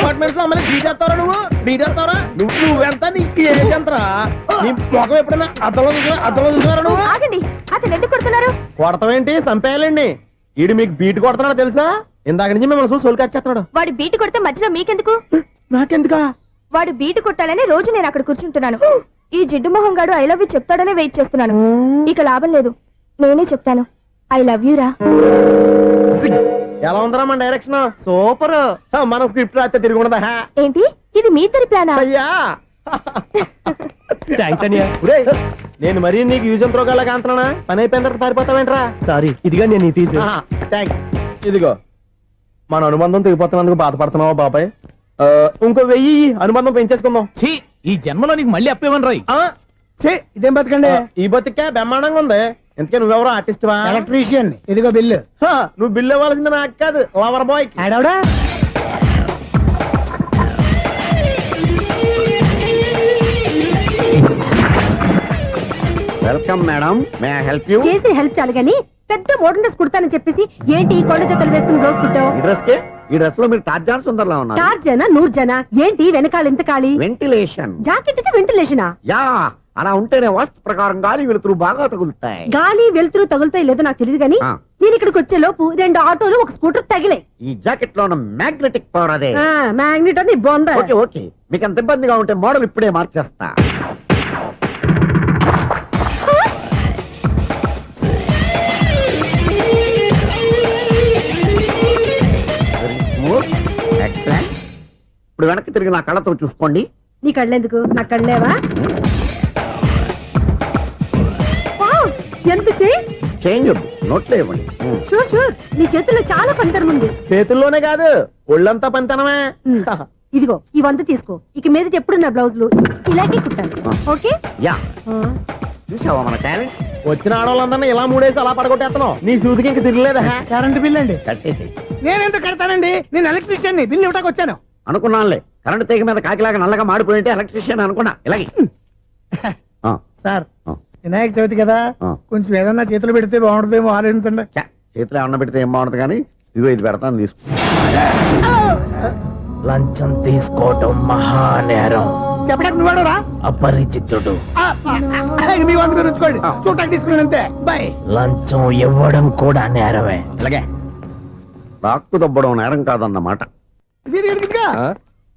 Apartments లో అమ్మని బీటేస్తావరా నువ్వెంత నీ ఏజ్ ఎంతరా? నీ మొఖం ఎప్పుడైనా అద్దంలో చూసారా నువ్వు? ఆగండి, అతను ఎందుకు కొడుతున్నారు? కొడతావేంటి? చంపేయాలండి. ఈడు మీకు బీట్ కొడుతున్నాడు తెలుసా? ఇందాక నుంచి మిమ్మల్ని చూసి సోలు కచ్చేస్తున్నాడు. వాడు బీటు కొడితే మధ్యలో మీకెందుకు? నాకెందుకా? వాడు బీటు కొట్టాలని రోజు నేను అక్కడ కూర్చుంటున్నాను. ఈ జిడ్డు మొహం గాడు ఐ లవ్ యూ చెప్తాడనే వెయిట్ చేస్తున్నాను. ఇక లాభం లేదు, నేనే చెప్తాను ఐ లవ్ యూ రా. ఎలా ఉందరా మన డైరెక్షన్? సూపర్. మన స్క్రిప్ట్ రాస్తే తిరిగి ఉండదా? ఏంటి ఇది మీ ఇద్దరి ప్లానా? అయ్యా నేను మరీ నీకు యూజ్ ఎంతో గలగా అంటున్నా. పని అయిపోయిన తర్వాత పారిపోతావేంట్రా? సారీ, ఇదిగా నేను తీసి. థ్యాంక్స్. ఇదిగో మన అనుబంధం తెగిపోతున్నందుకు బాధపడుతున్నావా బాబాయ్? ఇంకో 1000 అనుబంధం పెంచేసుకుందాం. ఈ జన్మలో నీకు మళ్ళీ అప్పేమని రాయి. ఇదేం బతికండి? ఈ బతికే బ్రహ్మాండంగా ఉంది. ఎందుకే నువ్వెవరో ఆర్టిస్ట్ వా? ఎలక్ట్రీషియన్. ఇదిగో బిల్లు. నువ్వు బిల్లు ఇవ్వాల్సింది నాకు కాదు, లవర్ బాయ్. ఆడవడా? Welcome madam, may I help you? చేసి హెల్ప్ చాలు గాని పెద్ద మోడల్ డ్రెస్ కుడతానని చెప్పేసి ఏంటి కొండ జతలు వేసుకుని రోజు కుట్టావు? ఈ డ్రెస్ కే ఈ డ్రెస్ లో మీరు టార్జాన్ సుందర్లా ఉన్నారు. టార్జనా నూర్జనా? ఏంటి వెనకాల ఎంత ఖాళీ? వెంటిలేషన్. జాకెట్ కి వెంటిలేషనా? యా, అలా ఉంటేనే వాస్తు ప్రకారం గాలి వెలుతురు బాగా తగులుతాయి. గాలి వెలుతురు తగులుతాయి లేదో నాకు తెలియదు గానీ నేను ఇక్కడికి వచ్చే లోపు 2 ఆటోలు ఒక స్కూటర్ తగిలే. ఈ జాకెట్ లో ఉన్న మ్యాగ్నెటిక్ పవర్ అదే. మ్యాగ్నెట్ అని బొంద. ఓకే ఓకే, మీకు అంత ఇబ్బందిగా ఉంటే మోడల్ ఇప్పుడే మార్చేస్తా. ఎక్సలెంట్. ఇప్పుడు వెనక్కి తిరిగి నా కళ్ళతో చూసుకోండి. నీ కళ్ళెందుకు? నా కళ్ళేవా? ఎంత చేంజ్? చేంజ్ నోట్లో ఇవ్వండి. షూర్ షూర్, నీ చేతుల్లో చాలా పనితనం ఉంది. చేతుల్లోనే కాదు, ఒళ్ళంతా పనితనమే. ఇదిగో ఈ 100 తీసుకో. ఇక మీద ఎప్పుడు నా బ్లౌజులు ఇలాగే కుట్టాను. ఓకే? యా, చూసావా మన టాలెంట్? వచ్చిన ఆడవాళ్ళందరినీ ఇలా మూడేసి అలా పడగొట్టేస్తున్నావు. నీ సూదికి ఇంక తిరగలేదా? కరెంట్ బిల్ అండి. కట్టేసి. నేనెందుకు కడతానండి? నేను ఎలక్ట్రీషియన్. బిల్ ఇవ్వడానికి వచ్చాను. అనుకున్నానులే, కరెంట్ తీగ మీద కాకిలాగా నల్లగా మాడిపోయింటే ఎలక్ట్రీషియన్ అనుకున్నా. ఇలాగే సార్, వినాయక చవితి కదా, కొంచెం ఏదన్నా చేతులు పెడితే బాగుంటుందేమో ఆలోచించండి. చేతిలో అన్న పెడితే ఏం బాగుంటుంది కానీ ఇదిగో ఇది పెడతాను, తీసుకో. లంచం తీసుకోవటం మహానేరం. చెప్పడానికి నువ్వాడరా? అపరిచితుడు. మీ వంద మీరు ఉంచుకోండి, చూడటానికి తీసుకున్నాను అంతే. బాయ్. లంచం ఇవ్వడం కూడా నేరమే. ఇలాగే రాక్కు దబ్బడం నేరం కాదన్నమాట.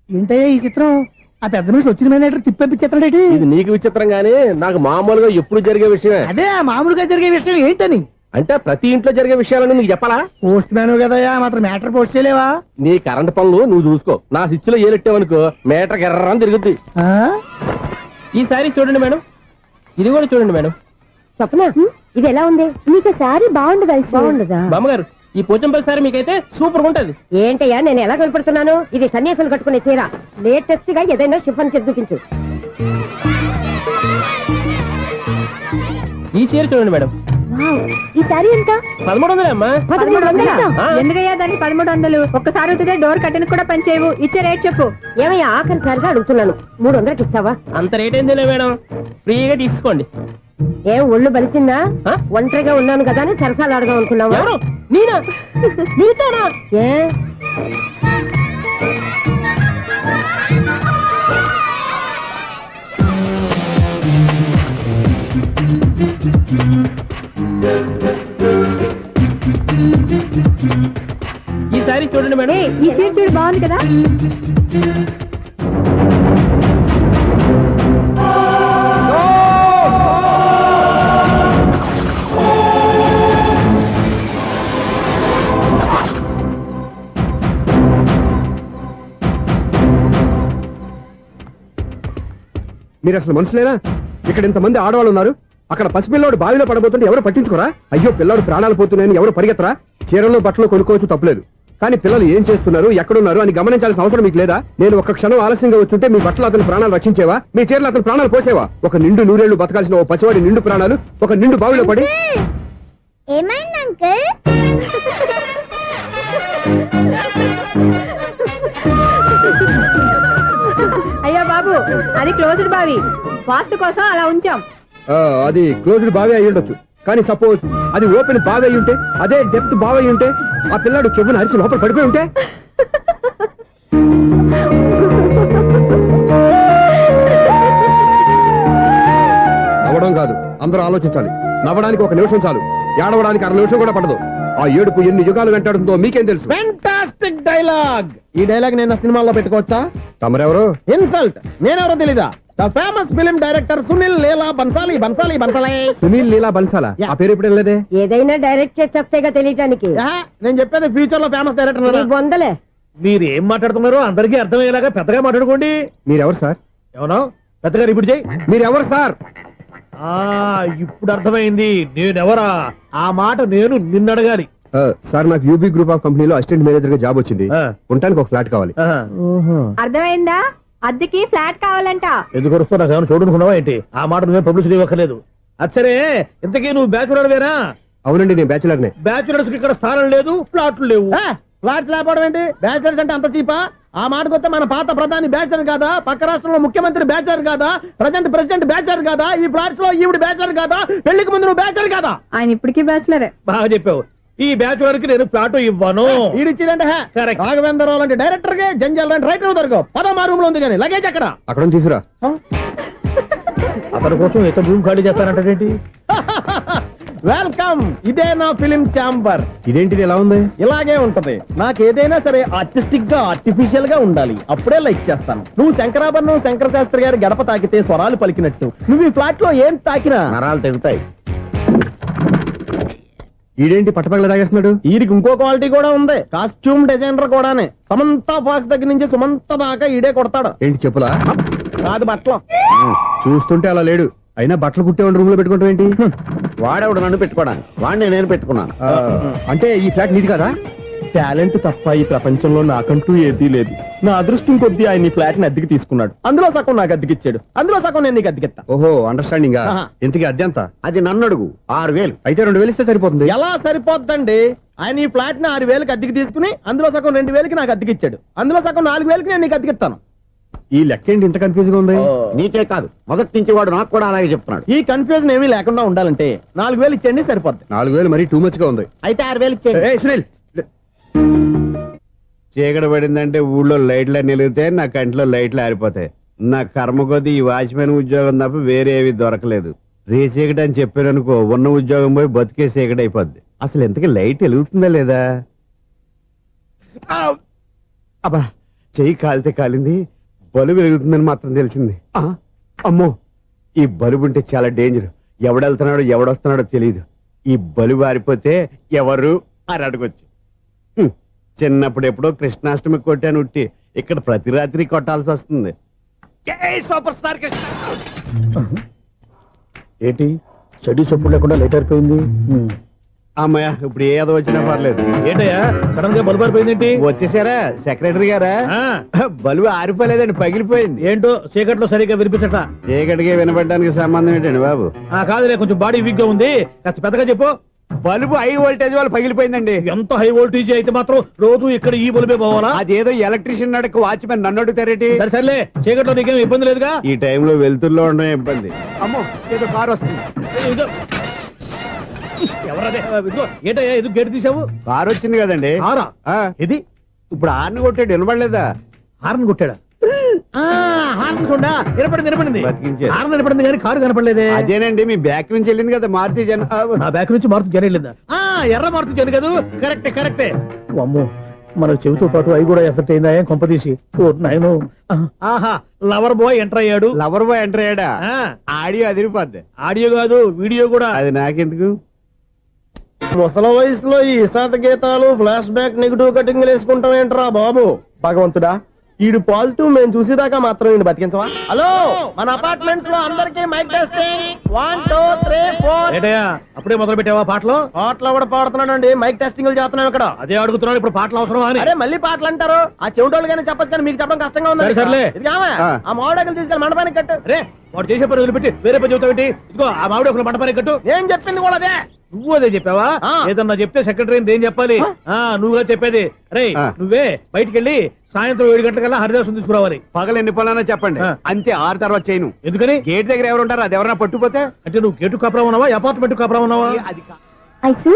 ఏంటయ్యా ఈ చిత్రం? ఆ పెద్ద నుంచి వచ్చిన మేనేటర్ తిప్పించేస్తాడేటి? ఇది నీకు విచిత్రం గానీ నాకు మామూలుగా ఎప్పుడు జరిగే విషయమే. అదే మామూలుగా జరిగే విషయం ఏంటని? అంటే ప్రతి ఇంట్లో జరిగే విషయాలను నీకు చెప్పాలా? పోస్ట్ మ్యాన్ కదయ్యా, మాత్రం మ్యాటర్ పోస్ట్ చేయలేవా? నీ కరెంట్ పనులు నువ్వు చూసుకో. నా స్విచ్ లో ఏలెట్టావనుకో మీటర్ ఎర్రని తిరుగుద్ది. ఈసారి చూడండి మేడం, ఇది కూడా చూడండి మేడం. చెప్పనా? ఇది ఎలా ఉంది? నీకు సారీ బాగుండదా? బాగుండదా బామ్మగారు? ఈ పోచంపల్లి సారీ మీకైతే సూపర్ ఉంటది. ఏంటయ్యా నేను ఎలా కనపడుతున్నాను? ఇది సన్యాసులు కట్టుకునే చీర. లేటెస్ట్ గా ఏదైనా షిఫాన్ చేసి చూపించు. ఈ చీర చూడండి మేడం. ఈ సారీ ఎంత? 1300 అమ్మా. 1300? ఎందుకయ్యా దానికి 1300? ఒక్కసారి అవుతుందే డోర్ కట్టెన్ కూడా పనిచేయవు. ఇచ్చే రేట్ చెప్పు. ఏమయ్యా ఆఖరిసారిగా అడుగుతున్నాను, 300కి ఇస్తావా? అంత రేట్ ఏందిలే మేడం, ఫ్రీగా తీసుకోండి. ఏం ఒళ్ళు బలిసిందా? ఒంటరిగా ఉన్నాను కదా అని సరసాలు అడదాం అనుకున్నావా? ఎవరు? నేనా? నీతోనా? ఏ ఈ సారీ చూడండి మేడం. ఈ చీర చూడు, బాగుంది కదా? మీరు అసలు మనుషులేనా? ఇక్కడ ఇంతమంది ఆడవాళ్ళు ఉన్నారు, అక్కడ పసిపిల్లాడు బావిలో పడబోతుంటే ఎవరు పట్టించుకోరా? అయ్యో పిల్లాడు ప్రాణాలు పోతున్నాయని ఎవరు పరిగెత్తరా? చీరలు బట్టలు కొనుక్కోవచ్చు, తప్పులేదు. కానీ పిల్లలు ఏం చేస్తున్నారు, ఎక్కడున్నారు అని గమనించాల్సిన అవసరం మీకు లేదా? నేను ఒక్క క్షణం ఆలస్యంగా వచ్చుంటే మీ బట్టలు అతని ప్రాణాలు రక్షించేవా? మీ చీరలు అతని ప్రాణాలు పోసేవా? ఒక నిండు నూరేళ్లు బతకాల్సిన ఓ పసివాడి నిండు ప్రాణాలు ఒక నిండు బావిలో పడి. ఏమైంది అంకుల్? అయ్యో బాబు, అది క్లోజ్డ్ బావి, వాస్తు కోసం అలా ఉంచాం. అది క్లోజ్డ్ బావి అయి ఉండొచ్చు, కానీ సపోజ్ అది ఓపెన్ బావి అయి ఉంటే, అదే డెప్త్ బావి అయి ఉంటే, ఆ పిల్లాడు చెవును అరిచి లోపల పడిపోయి ఉంటే అందరూ ఆలోచించాలి. నవ్వడానికి 1 నిమిషం చాలు, ఏడవడానికి 1/2 నిమిషం కూడా పడదు. ఆ ఏడుపు ఎన్ని యుగాలు వెంటాడుతుందో మీకేం తెలుసు? Fantastic dialogue. ఈ డైలాగ్ నేను సినిమాలో పెట్టుకోవచ్చా? తమరెవరు? ఇన్సల్ట్. నేనెవరో తెలీదా? The famous film director Sunil Leela Bansali. Bansali Bansali Sunil Leela బన్సాలా? ఆ పేరు ఇప్పుడు లేదే. ఏదైనా డైరెక్ట్ చేసేస్తేగా తెలియటానికి. నేను చెప్పేది ఫ్యూచర్ లో ఫేమస్ డైరెక్టర్. బొందలే. మీరు ఏం మాట్లాడుతున్నారో అందరికీ అర్థమయ్యేలాగా పెద్దగా మాట్లాడుకోండి. మీరెవరు సార్? ఎవరో పెద్దగా రిపీట్ చేయి. మీరెవరు సార్? ఇప్పుడు అర్థమైంది నేనెవరా. ఆ మాట నేను నిన్నడగాలి. సార్, నాకు యూబీ గ్రూప్ ఆఫ్ కంపెనీలో అసిస్టెంట్ మేనేజర్ గా జాబ్ వచ్చింది. ఉండటానికి 1 ఫ్లాట్ కావాలి. అర్థమైందా? అద్దెకి ఫ్లాట్ కావాలంట. ఎందుకు వస్తా నాకు చూడనుకున్నావా ఏంటి? ఆ మాట నువ్వే పబ్లిసిటీ ఇవ్వక్కర్లేదు. అచ్చరే, ఇంతకీ నువ్వు బ్యాచులర్ వేరా? అవునండి, నేను బ్యాచులర్నే. బ్యాచులర్స్ కి ఇక్కడ స్థానం లేదు, ఫ్లాట్లు లేవు. ఫ్లాట్స్ లేకపోవడం ఏంటి? బ్యాచులర్స్ అంటే అంత చీపా? ఆ మాటకొస్తే మన పాత ప్రధాని బ్యాచర్ కాదా? పక్క రాష్ట్రంలో ముఖ్యమంత్రి బ్యాచర్ కాదా? ప్రెసిడెంట్ బ్యాచర్ కాదా? ఈ ఫ్లాట్స్ లో ఈవిడ బ్యాచర్ కాదా? పెళ్లికి ముందు నువ్వు బ్యాచర్ కాదా? ఆయన ఇప్పటికీ బ్యాచులరే. బాగా చెప్పావు. ఈ బ్యాచులర్ కి నేను ఫ్లాట్ ఇవ్వను. ఈడిచ్చిందంటే రాఘవేంద్రరావు లాంటి డైరెక్టర్ కి జంజల్ లాంటి రైటర్ దొరకవు. 13 రూమ్ లో ఉంది కానీ లగేజ్ అక్కడ. అక్కడ తీసుకురా. అతని కోసం ఎంత రూమ్ ఖాళీ చేస్తానంటే వెల్కమ్. ఇదే నా ఫిలిం ఛాంబర్. ఇదేంటిది ఎలా ఉంది? ఇలాగే ఉంటది. నాకు ఏదైనా సరే ఆర్టిస్టిక్ గా ఆర్టిఫిషియల్ గా ఉండాలి. అప్పుడే లైక్ చేస్తాను. నువ్వు శంకరాభరణం శంకర శాస్త్రి గారి గడప తాకితే స్వరాలు పలికినట్టు నువ్వు ఈ ఫ్లాట్ లో ఏం తాకినా నరాలు తెగుతాయి. ఈడేంటి పట్టపగల తాగేస్తున్నాడు? వీరికి ఇంకో క్వాలిటీ కూడా ఉంది. కాస్ట్యూమ్ డిజైనర్ కూడానే. సమంత ఫాక్స్ దగ్గర నుంచి సుమంత దాకా ఈడే కొడతాడు. ఏంటి చెప్పులా? కాదు, బట్టలు. చూస్తుంటే అలా లేడు. అయినా బట్టలు కుట్టేవాడి రూమ్ లో పెట్టుకుంటాం ఏంటి? వాడేవాడు నన్ను పెట్టుకోవడానికి, వాడిని నేను పెట్టుకున్నాను. అంటే ఈ ఫ్లాట్ నీది కదా? టాలెంట్ తప్ప ఈ ప్రపంచంలో నాకంటూ ఏదీ లేదు. నా అదృష్టం కొద్దీ ఆయన ఈ ఫ్లాట్ ని అద్దెకి తీసుకున్నాడు. అందులో సగం నాకు అద్దెకిచ్చాడు, అందులో సగం నేను నీకు అద్దెకిస్తా. ఓహో, అండర్స్టాండింగ్. ఇంతకీ అద్దె ఎంత? అది నన్ను అడుగు. 6000. అయితే 2000 ఇస్తే సరిపోతుంది. ఎలా సరిపోద్దండి? ఆయన ఈ ఫ్లాట్ ని 6000కి అద్దెకి తీసుకుని అందులో సగం 2000కి నాకు అద్దెకిచ్చాడు. అందులో సగం 4000కి నేను నీకు అద్దెకిస్తాను. ఈ లెక్క ఏంటి ఇంత కన్ఫ్యూజ్ గా ఉంది? నీకే కాదు, మొదటి నుంచి వాడు నాకు కూడా అలాగే చెప్తున్నాడు. ఈ కన్ఫ్యూజన్ ఏమీ లేకుండా ఉండాలంటే 4000 ఇచ్చేయండి, సరిపోద్ది. 4000 మరీ టూ మచ్ గా ఉంది. అయితే 6000 ఇచ్చేయండి. ఏయ్ సునీల్, చీకటి పడిందంటే ఊళ్ళో లైట్లు నిలిగితే నా కంటిలో లైట్లు ఆరిపోతాయి. నా కర్మ కొద్దీ ఈ వాచ్మెన్ ఉద్యోగం తప్ప వేరే ఏవి దొరకలేదు. రేచీకటి అని చెప్పారనుకో, ఉన్న ఉద్యోగం పోయి బతికే చీకటి అయిపోద్ది. అసలు ఇంతకీ లైట్ వెలుగుతుందా లేదా? అబ్బా, చెయ్యి కాలితే కాలింది, బలుబు వెలుగుతుందని మాత్రం తెలిసింది. అమ్మో, ఈ బలుబు ఉంటే చాలా డేంజర్. ఎవడెళ్తున్నాడో ఎవడొస్తున్నాడో తెలియదు. ఈ బలుబు ఆరిపోతే ఎవరు అని అడగొచ్చు. చిన్నప్పుడు ఎప్పుడో కృష్ణాష్టమి కొట్టాను ఉట్టి, ఇక్కడ ప్రతి రాత్రి కొట్టాల్సి వస్తుంది. జై సూపర్ స్టార్ కృష్ణ. ఏంటి చెడు చప్పుడు లేకుండా లైట్ అయిపోయింది? అమ్మయ్య, ఇప్పుడు ఏదో వచ్చినా పర్లేదు. ఏంటయ్యా సడన్ గా బల్బు అయిపోయింది ఏంటి? వచ్చేసారా సెక్రటరీ గారా? బలుబు ఆరిపోలేదండి, పగిలిపోయింది. ఏంటో చీకట్లో సరిగ్గా వినిపించట. చీకటికి వినపడడానికి సంబంధం ఏంటండి బాబు? కాదులే, కొంచెం బాడీ వీక్ గా ఉంది, కాస్త పెద్దగా చెప్పు. బల్బు హై వోల్టేజ్ వాళ్ళు పగిలిపోయిందండి. ఎంత హై వోల్టేజ్ అయితే మాత్రం రోజు ఇక్కడ ఈ బల్బే పోవాలా? అదేదో ఎలక్ట్రీషియన్ నడక వాచ్మెన్ నన్ను అడుగుతారేటి? సరే సర్లే, చీకట్లో నీకేం ఇబ్బంది లేదుగా? ఈ టైంలో వెళ్తుల్లో ఉండడం ఇబ్బంది. అమ్మో, ఏదో కారు వస్తుంది. ఎవరదే? ఏంటయ్యా ఎందుకు గేటు తీసావు? కారు వచ్చింది కదండి. కారా? ఇది ఇప్పుడు హార్న్ కొట్టాడు, వినపడలేదా? హార్న్ కొట్టాడా? హార్న్ చూడా వినపడింది. బతికించాడు. హార్న్ వినపడింది కానీ కారు కనపడలేదే. అదేనండి, మీ బ్యాక్ నుంచి వెళ్ళింది కదా మారుతి జన. నా బ్యాక్ నుంచి మారుతు జరగలేదా? ఎర్ర మారుతు జన కదా? కరెక్టే. అమ్మో, మన చెవితో పాటు అవి కూడా ఎఫెక్ట్ అయిందా? ఏం కొంపదీసి నాయను. ఆహా, లవర్ బాయ్ ఎంటర్ అయ్యాడు. లవర్ బాయ్ ఎంటర్ అయ్యాడా? ఆడియో అదిరిపోద్ది. ఆడియో కాదు, వీడియో కూడా. అది నాకెందుకు? ముసల వయసులో ఈ ఇసాత గీతాలు, ఫ్లాష్ బ్యాక్, నెగిటివ్ కటింగ్ వేసుకుంటాం ఏంట్రా బాబు? భగవంతుడా, ఈడు పాజిటివ్ మేము చూసేదాకా మాత్రం ఈయన బతికించవా? హలో, మన అపార్ట్మెంట్స్ లో అందరికీ మైక్ టెస్టింగ్. 1 2 3 4. ఏటయ్యా అప్పుడే మొదలు పెట్టావా పాటలు? పాటలు కూడా పాడుతున్నాడు. మైక్ టెస్టింగ్ చేస్తున్నాం ఇక్కడ. అదే అడుగుతున్నాడు, ఇప్పుడు పాటలు అవసరం అని. అరే మళ్ళీ పాటలు అంటారు. ఆ చెవిటోళ్ళు కానీ చెప్పచ్చు కానీ మీకు చెప్పడం కష్టంగా ఉంది. సర్లే, ఆ మామిడాకులు తీసుకెళ్ళి మండపానికి కట్టు. రే, వాడు చేసే పని వదిలిపెట్టి వేరే పని చెబుతావు. ఇదిగో ఆ మామిడాకులు మండపానికి కట్టు. నేను చెప్పింది కూడా అదే. నువ్వు అదే చెప్పావా? ఏదన్నా చెప్తే సెక్రటరీ ఏం చెప్పాలి? నువ్వుగా చెప్పేది. రే, నువ్వే బయటికి వెళ్ళి సాయంత్రం 7 గంటలకల్లా హరిదాసు తీసుకురావాలి. పగలు ఎన్ని పనులన్నా చెప్పండి, అంతే. 6 తర్వాత చేయను. ఎందుకని? గేట్ దగ్గర ఎవరు ఉంటారు, అది ఎవరైనా పట్టుపోతే. అంటే నువ్వు గేటు కాపురా ఉన్నావా, అపార్ట్మెంట్ కాపురా ఉన్నావా? ఐసు,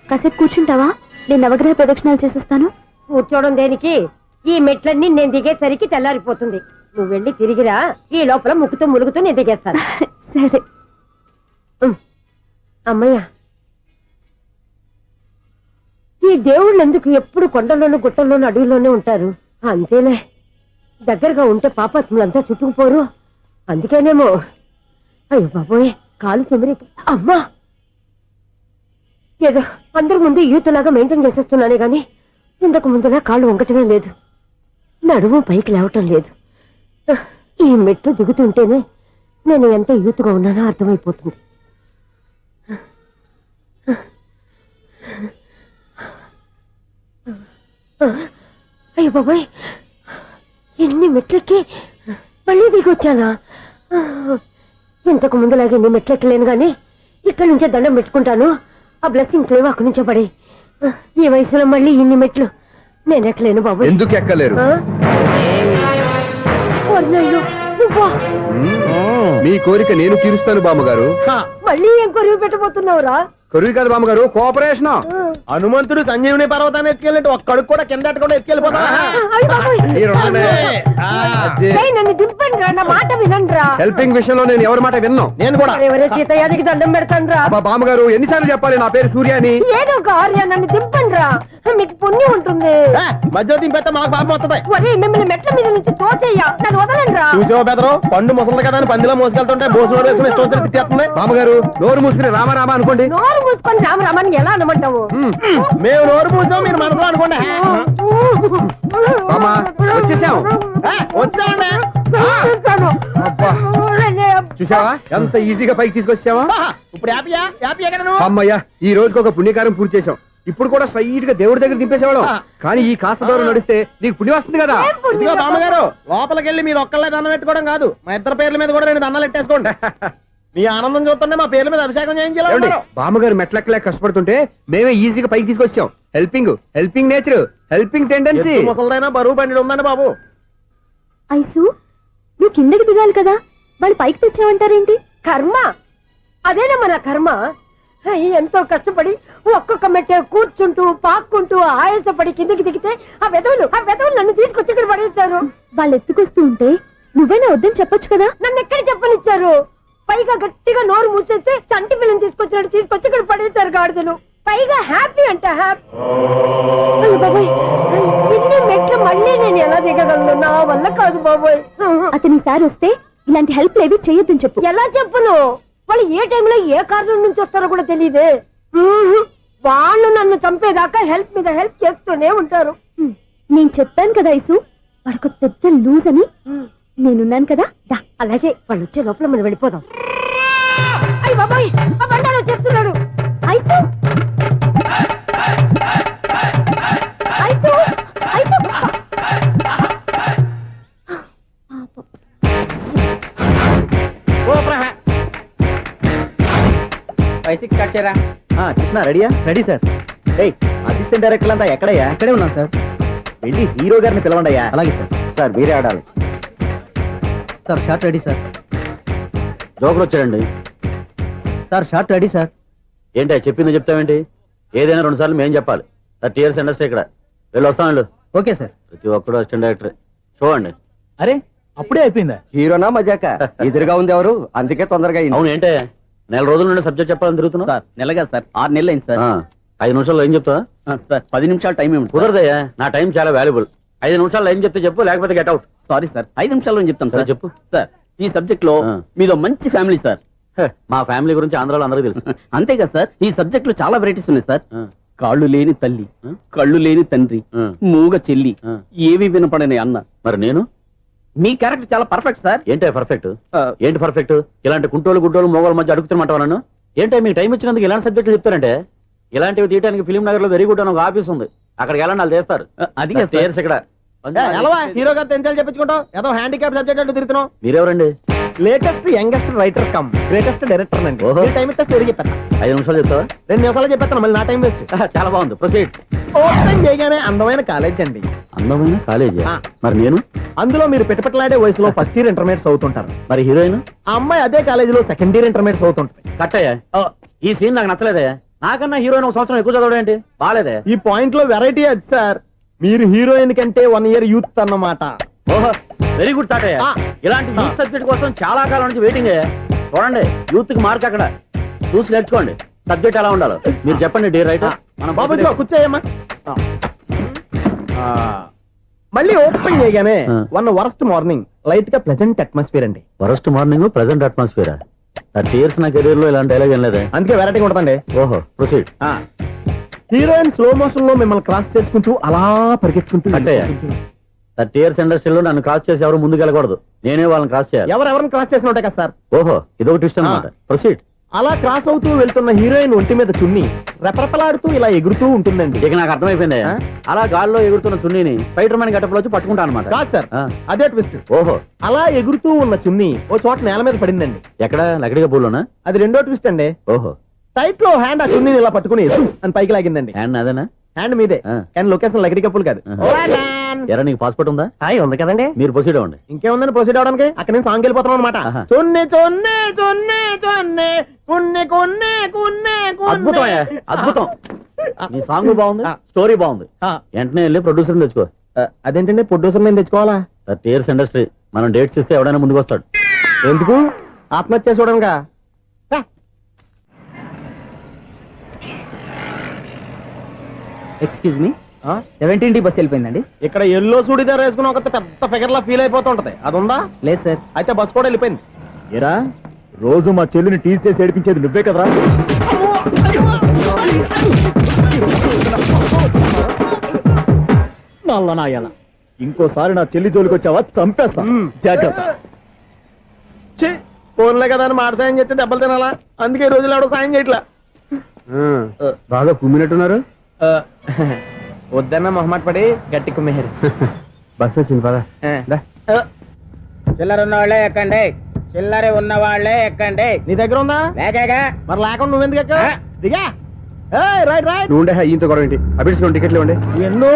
కాసేపు కూర్చుంటావా? నేను నవగ్రహ ప్రదక్షిణాలు చేసేస్తాను. కూర్చోవడం దేనికి? ఈ మెట్లన్నీ నేను దిగేసరికి తెల్లారిపోతుంది. నువ్వు వెళ్ళి తిరిగిరా, ఈ లోపల ముక్కుతూ ములుగుతూ నేను దిగేస్తాను. సరే. అమ్మయ్య, ఈ దేవుళ్ళు ఎందుకు ఎప్పుడు కొండల్లోనూ గుట్టల్లోనూ అడవిలోనే ఉంటారు? అంతేలే, దగ్గరగా ఉంటే పాపాత్ములంతా చుట్టుకుపోరు. అందుకేనేమో. అయ్యో బాబోయ్, కాలు చెమిరి. అమ్మా, ఏదో అందరి ముందు యూత్లాగా మెయింటైన్ చేసేస్తున్నానే గాని ఇంతకు ముందులా కాళ్ళు వంకటమే లేదు, నడుము పైకి లేవటం లేదు. ఈ మెట్లు దిగుతుంటేనే నేను ఎంత యూత్గా ఉన్నానో అర్థమైపోతుంది. అయ్యో బాబాయ్, ఎన్ని మెట్లెక్కి మళ్ళీ దిగొచ్చానా? ఇంతకు ముందులాగే ఎన్ని మెట్లెక్కలేను గాని ఇక్కడి నుంచే దండం పెట్టుకుంటాను. ఆ బ్లెస్సింగ్ లేవు అక్కడి నుంచే పడే. ఈ వయసులో మళ్ళీ ఇన్ని మెట్లు నేను ఎక్కలేను బాబు. ఎందుకు ఎక్కలేరు? మీ కోరిక నేను తీరుస్తాను బామ్మగారు. మళ్ళీ ఏం కొరివి పెట్టబోతున్నావురా? కొరివి కాదు బామ్మగారు, కోఆపరేషన్. హనుమంతుడు సంజీవుని పర్వతాన్ని ఎత్తుకెళ్ళినట్టు ఒక్కడికి కూడా కింద ఎట్టకుండా ఎత్తుకెళ్ళిపోతా. నన్ను దింపండి రా, నా మాట వినండి రా. హెల్పింగ్ విషయంలో నేను ఎవరి మాట విన్నాను. నేను కూడా ఎవరే సీతయ్యానికి దండం పెడతాను రా. బామ్మగారు ఎన్నిసార్లు చెప్పాలి నా పేరు సూర్య అని? ఏదో ఒక ఆర్య, నన్ను దింపండి రా, మీకు పుణ్యం ఉంటుంది. మధ్య దింపేస్తే మాకు పాపం వస్తుంది. ఒరే, మిమ్మల్ని మెట్ల మీద నుంచి తోచేయ్యా, నన్ను వదలండి రా. చూసావా బెదరు, పండు ముసలి కదా అని పందిలో మోసుకెళ్తుంటే భోజనం వేసుకుని ఇష్టం వచ్చినట్టు తిట్టేస్తుంది. బామ్మగారు నోరు మూసుకుని రామారామా అనుకోండి. నోరు మూసుకొని రామరామాన్ని ఎలా అనమంటావు? మేము నోరు మూసాం, మీరు మనసులో అనుకోండి. బామ్మ వచ్చేసాం. వచ్చామండి. అబ్బా, చూసావా ఎంత ఈజీగా పైకి తీసుకొచ్చావా? ఇప్పుడు హ్యాపీయా? హ్యాపీ ఎక్కడ నువ్వు? అమ్మయ్యా, ఈ రోజుకి ఒక పుణ్యకారం పూర్తి చేసాం. ఇప్పుడు కూడా స్ట్రైట్ గా దేవుడి దగ్గర దింపేసేవాళ్ళం. కానీ ఈ కాస్త దూరం నడిస్తే నీకు పుణ్యం వస్తుంది కదా. ఇదిగో బామ్మగారు, లోపలికి వెళ్ళి మీరు ఒక్కళ్ళే దండం పెట్టుకోవడం కాదు, మా ఇద్దరు పేర్ల మీద కూడా నేను దండాలు పెట్టేసుకోండి. మీ ఆనందం చూస్తుంటే మా పేర్ల మీద అభిషేకం చేయించాలి. బామ్మగారు మెట్లెక్కలే కష్టపడుతుంటే మేమే ఈజీగా పైకి తీసుకొచ్చాం. Helping nature, helping tendency. ముసలిదైనా బరువు బండి ఉందండి బాబు. ఐసు, నువ్వు కిందకి దిగాలి కదా, వాళ్ళు పైకి తెచ్చావంటారేంటి? కర్మ, అదేనమ్మా నా కర్మ. ఎంతో కష్టపడి ఒక్కొక్క మెట్టే కూర్చుంటూ పాక్కుంటూ ఆయాసపడి కిందకి దిగితే ఆ వెధవులు నన్ను తీసుకొచ్చి ఇక్కడ పడేశారు. వాళ్ళు ఎత్తుకొస్తూ ఉంటే నువ్వైనా వద్దని చెప్పొచ్చు కదా. నన్ను ఎక్కడ చెప్పనిచ్చారు? పైగా గట్టిగా నోరు మూసేస్తే చంటి పిల్లని తీసుకొచ్చినట్టు తీసుకొచ్చి ఇక్కడ పడేశారు గాడిదలు. పైగా హ్యాపీ అంట హ్యాపీ. బాబాయ్, ఇన్ని మెట్లు మళ్ళీ నేను ఎలా దిగగలను? నా వల్ల కాదు బాబోయ్. అతని సార్ వస్తే ఇలాంటి హెల్ప్ ఏవి చేయొద్దని చెప్పు. ఎలా చెప్పును? వాళ్ళు ఏ టైంలో ఏ కారణం నుంచి వస్తారో కూడా తెలియదే. వాళ్ళు నన్ను చంపేదాకా హెల్ప్ మీద హెల్ప్ చేస్తూనే ఉంటారు. నేను చెప్పాను కదా ఐసు, వాడొక పెద్ద లూజ్ అని. నేనున్నాను కదా. అలాగే వాళ్ళు వచ్చే లోపల మనం వెళ్ళిపోదాం. అయ్య బాబాయ్, ఆ బండారు వచ్చేస్తున్నాడు. Ice, ice, ice. 5-6 కట్ చేయరా. కృష్ణ రెడీయా? Ready sir. ఏయ్, అసిస్టెంట్ డైరెక్టర్ అంతా ఎక్కడయ్యా? ఇక్కడే ఉన్నాం సార్. వెళ్ళి హీరో గారిని పిలవండి అయ్యా. అలాగే సార్. సార్ మీరే ఆడాలి. Sir shot ready sir. Joker వచ్చాడండి. Sir shot ready sir. ఏంటి చెప్పింది చెప్తావేంటి? ఏదైనా 2 సార్లు మేము చెప్పాలి. 30 years ఇండస్ట్రీ ఇక్కడ. వెళ్ళి వస్తాం వెళ్ళు. Okay sir. ప్రతి ఒక్కడు అసిస్టెంట్ డైరెక్టర్. చూడండి. అరే, అప్పుడే అయిపోయిందా? హీరోనా మజాక? ఎదురుగా ఉంది ఎవరు, అందుకే తొందరగా అయింది. అవును, ఏంటే నెల రోజుల నుండి సబ్జెక్ట్ చెప్పాలని తిరుగుతున్నావు? సార్ నెలగా సార్, 6 నెలలు అయింది సార్. 5 నిమిషాల్లో ఏం చెప్తా? సార్ 10 నిమిషాలు టైం ఏమిటి? కుదరదయ్యా, నా టైం చాలా వాల్యుబుల్. 5 నిమిషాల్లో ఏం చెప్తే చెప్పు, లేకపోతే గెట్ అవుట్. సారీ సార్, 5 నిమిషాల్లో చెప్తాను సార్. చెప్పు. సార్, ఈ సబ్జెక్ట్ లో మీదో మంచి ఫ్యామిలీ సార్. మా ఫ్యామిలీ గురించి ఆంధ్రాలో అందరికీ తెలుసు. అంతేగా సార్, ఈ సబ్జెక్ట్ లో చాలా వెరైటీస్ ఉన్నాయి సార్. కాళ్ళు లేని తల్లి, కళ్ళు లేని తండ్రి, మూగ చెల్లి, ఏవి వినపడని అన్న. మరి నేను? మీ క్యారెక్టర్ చాలా పర్ఫెక్ట్ సార్. ఏంటే పర్ఫెక్ట్? ఏంటి పర్ఫెక్ట్? ఇలాంటి కుంటోలు గుడ్డోలు మోగోల మధ్య అడుగుతున్నమాట నన్ను. ఏంటంటే మీకు టైం ఇచ్చినందుకు ఇలాంటి సబ్జెక్టులు చెప్తారంటే? ఇలాంటివి తీయడానికి ఫిలిం నగర్ లో వెరీ గుడ్ అని ఒక ఆఫీస్ ఉంది, అక్కడికి వెళ్ళండి, వాళ్ళు చేస్తారు. అది ఇక్కడ హీరో గారు తెంచాలి చెప్పించుకుంటావు, ఏదో హ్యాండిక్యాప్ సబ్జెక్ట్ అంటూ తిరుగుతున్నావు. మీరెవరండి? Latest youngest writer come greatest director అండి. టైం ఇస్తే స్టోరీ చెప్పాను. 5 నిమిషాలు చెప్తావా? 2 నిమిషాలు చెప్పేస్తాను, మళ్ళీ నా టైం వేస్ట్. చాలా బాగుంది, ప్రొసీడ్. ఓపెన్ చేయగానే అందమైన కాలేజ్ అండి. అందమైన కాలేజ్? మరి నేను? అందులో మీరు పెట్టుపట్లాడే వయసులో ఫస్ట్ ఇయర్ ఇంటర్మీడియట్స్ అవుతుంటారు. మరి హీరోయిన్? ఆ అమ్మాయి అదే కాలేజీలో సెకండ్ ఇయర్ ఇంటర్మీడియట్స్ అవుతుంటుంది. కట్టయ్యా, ఈ సీన్ నాకు నచ్చలేదే. నాకన్నా హీరోయిన్ 1 సంవత్సరం ఎక్కువ చదవడం ఏంటి? బాలేదే. ఈ పాయింట్ లో వెరైటీ అది సార్. మీరు హీరోయిన్ కంటే 1 year యూత్ అన్నమాట. ఓహో, వెరీ గుడ్ థాట్. ఇలాంటి యూత్ సబ్జెక్ట్ కోసం చాలా కాలం నుంచి వెయిటింగ్. చూడండి, యూత్ కి మార్క్ అక్కడ చూసి నేర్చుకోండి. సబ్జెక్ట్ ఎలా ఉండాలి మీరు చెప్పండి డియర్ రైటర్ బాబు ఇదిగో కూర్చోయమ్మా మళ్ళీ ఓపెన్ చేయగానే ఆ. వన్ వరస్ట్ మార్నింగ్ లైట్ గా ప్లెజెంట్ అట్మాస్ఫియర్ అండి. First morning present atmosphere 30 years నా కెరీర్ లో ఇలాంటి డైలాగ్ ఏం లేదే అందుకే వెరైటీగా ఉంటుందండి. ఓహో ప్రొసీడ్ హీరోయిన్ స్లో మోషన్ లో మిమ్మల్ని క్రాస్ చేసుకుంటూ అలా పరిగెట్టుకుంటూ కట్టయ్య. 30 years ఇండస్ట్రీలో నన్ను క్రాస్ చేసి ఎవరు ముందుకు వెళ్ళకూడదు నేనే వాళ్ళని క్రాస్ చేయాలి ఎవరెవరిని క్రాస్ చేసిన ఉంటాయి కదా సార్. ఓహో ఇదొక ట్విస్ట్ అన్నమాట ప్రొసీడ్ అలా క్రాస్ అవుతూ వెళ్తున్న హీరోయిన్ ఒంటి మీద చున్ని రెపరెపలాడుతూ ఇలా ఎగురుతూ ఉంటుందండి. ఇక నాకు అర్థమైపోయింది ఆ? అలా గాల్లో ఎగురుతున్న చున్నీని స్పైడర్ మ్యాన్ గట్టపులో వచ్చి పట్టుకుంటా అనమాట కాదు సార్, ఆ. అదే ట్విస్ట్. ఓహో అలా ఎగురుతూ ఉన్న చున్ని ఓ చోట నేల మీద పడిందండి. ఎక్కడ లకడిగా పూలోనా అది రెండో ట్విస్ట్ అండి. ఓహో టైట్ లో హ్యాండ్ ఆ చున్నీని ఇలా పట్టుకుని అని పైకి లాగిందండి. హ్యాండ్ అదేనా హ్యాండ్ మీదే ఆ. కానీ లొకేషన్ లగడి కప్పులు కాదు. ఆహా. ఎరా నీకు పాస్పోర్ట్ ఉందా హాయ్ ఉంది కదండి. మీరు ప్రొసీడ్ అవ్వండి ఇంకేముందని ప్రొసీడ్ అవడానికి అక్కడ నేను సాంగ్ వెళ్ళిపోతాం అనమాట. ఆహా. చున్ని చున్ని చున్ని చున్ని కున్ని కున్ని కున్ని అద్భుతం అయ్యా, అద్భుతం నీ సాంగ్ బాగుంది స్టోరీ బాగుంది వెంటనే వెళ్ళి ప్రొడ్యూసర్ తెచ్చుకో అదేంటండి ప్రొడ్యూసర్ నేను తెచ్చుకోవాలా? 30 years ఇండస్ట్రీ మనం డేట్స్ ఇస్తే ఎవడైనా ముందుకు వస్తాడు ఎందుకు ఆత్మహత్య చూడనుగా. Excuse me 17D bus వెళ్ళిపోయిందండి. ఇక్కడ ఎల్లో చూడిదార్ వేసుకుని ఒక పెద్ద ఫిగర్ లా ఫీల్ అయిపోతూ ఉంటది, అది ఉందా? లేదు సార్. అయితే బస్ కూడా వెళ్ళిపోయింది. ఏరా రోజు మా చెల్లిని టీస్ చేసి ఏడిపించేది నువ్వే కదరా? నల్ల నాయాల ఇంకోసారి నా చెల్లి జోలికి వచ్చావా చంపేస్తా, జాగ్రత్త. ఫోన్లే కదా అని మాట సాయం చేస్తే దెబ్బలు తినాలా, అందుకే ఈ రోజులు ఎవడో సాయం చేయట్లా. బాగా కుమ్మినట్టున్నారు. వద్దన్న మొహమాట పడి గట్టి కుమ్మేహారు. బస్ వచ్చింది పదా. చిల్లర ఉన్న వాళ్ళే ఎక్కండి, చిల్లర ఉన్న వాళ్ళే ఎక్కండి. నీ దగ్గర ఉందా? లేకగా మరి లేకుండా నువ్వెందుకు ఎక్కావు? దిగా. Right right. నువ్వు ఉండే ఈయంతో గొడవ ఏంటి? అభిడ్స్ టికెట్లు ఇవ్వండి. ఎన్నో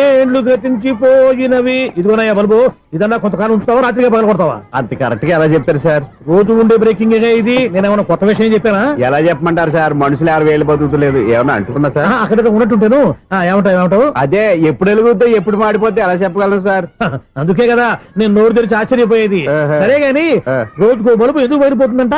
ఏండ్లు గతించిపోయినవి. ఇదిగోనయ్యా బల్బు, ఇదన్నా కొంతకాలం ఉంచుతావా రాత్రిగా పగల కొడతావా? అంత కరెక్ట్ గా ఎలా చెప్తారు సార్? రోజు ఉండే బ్రేకింగ్ ఇది. నేనేమన్నా కొత్త విషయం చెప్పానా? ఎలా చెప్పమంటారు సార్? మనుషులు 60 బతుకుతలేదు, ఏమన్నా అంటున్నా సార్? అక్కడ ఉన్నట్టుంటాను. ఏమంటావు? అదే ఎప్పుడు వెలుగుద్దో ఎప్పుడు మాడిపోతే ఎలా చెప్పగలను సార్? అందుకే కదా నేను నోరు తెరిచి ఆశ్చర్యపోయేది. ఆహా. సరే గాని ఆ. రోజుకో బలుపు ఎందుకు బయటపోతుందంట?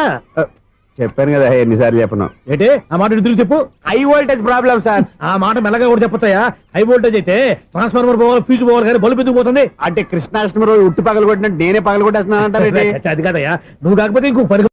చెప్పాను కదా ఎన్నిసార్లు చెప్పను. ఏంటే ఆ మాట ఎదురు చెప్పు. High voltage problem sir. ఆ మాట మెల్లగా కూడా చెప్పొచ్చాయా? హై వోల్టేజ్ అయితే ట్రాన్స్ఫార్మర్ పోవాలి, ఫ్యూజ్ పోవాలి, కానీ బల్బు ఎందుకు పోతుంది? అంటే కృష్ణాష్టమి రోజు ఉట్టి పగలు కొట్టినట్టు నేనే పగలు కొట్టేస్తున్నాను అంటారు. అది కాదయ్యా, నువ్వు కాకపోతే ఇంకో పని